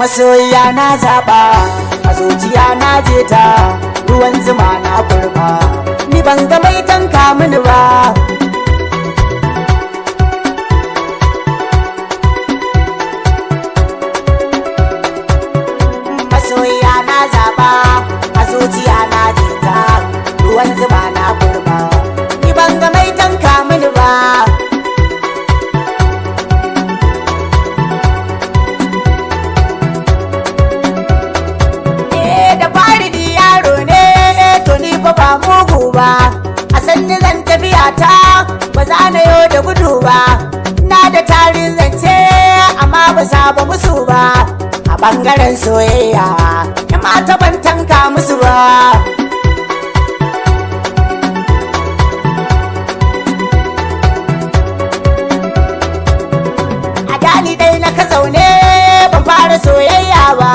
masoyiya na zaba, a zuciya na je ta, ruwan zuma na kurba, ni ban ga mai tanka mini ba. Masoyiya na zaba, a zuciya na je ta, ruwan zuma na kurba, ni ban ga mai tanka mini ba. Ba mugu ba, a sanni zan tafiya ta, ba za na yo da gudu ba. Na da tarin zance amma ba saba musu ba, a bangaren soyayya ya mata ban tanka musu ba. A dali dai na ka zaune ban fara soyayya ba,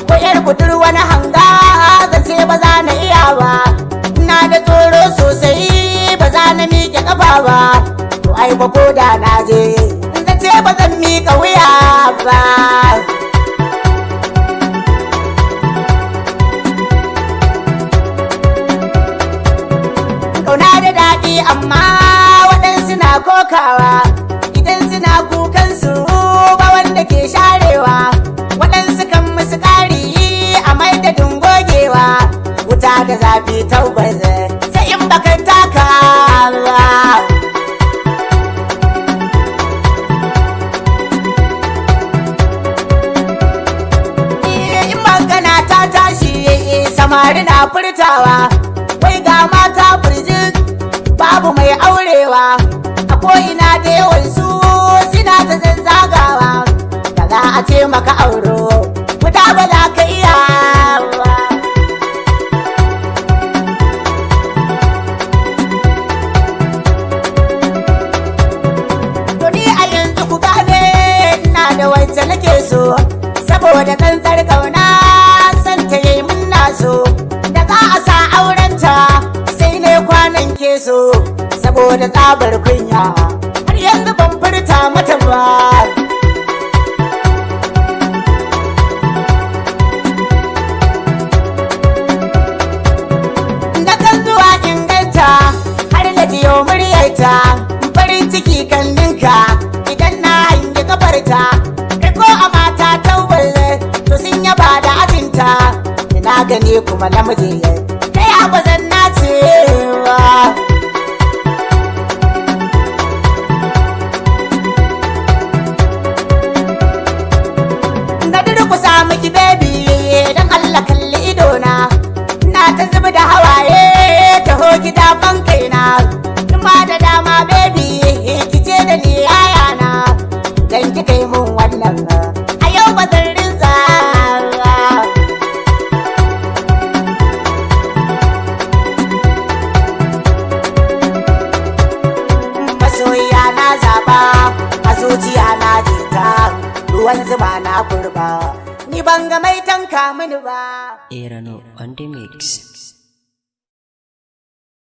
ko yar budurwa na hanga zance ba za na iya ba. Da tsoro sosai ba za na miƙe ƙafa ba, to ai ba ko da na je in ce ba zan miƙa wuya ba. Ƙauna da daɗi amma waɗansu na kokawa, idan suna kukansu ba wanda ke sharewa, waɗansu kan musu ƙari a madadin gogewa. Wuta da zafi tabbas sai in baka taka ba. In magana ta tashi samari na furtawa, wai ga mata birjik babu mai aurewa, a ko'ina da yawansu suna ta zazzagawa. Da za a ce maka auro wuta ba za ka iya ba. Da wacce nake so, saboda tsantsar kauna san ta yi mun naso, da za a sa aurenta sai ne kwanan keso, saboda tsabar kunya har yanzu ban furta mata ba. Da kan zuwa inganta har na jiyo muryarta, farin ciki kan ninka idan na hangi kafarta. Na gani kuma namiji ta ya bazan nace ba. Na durkusa miki baby don Allah kalli idona, na ta zubi da hawaye taho gida ban kaina. Kuma da dama baby kice da ni yayana, dan kika yi mun wannan a yau bazan rinza ba. Masoyiya na zaba, a zuciya na jita, ruwan zuma na kurba, ni ban ga mai tanka mini ba. Erano on the mix.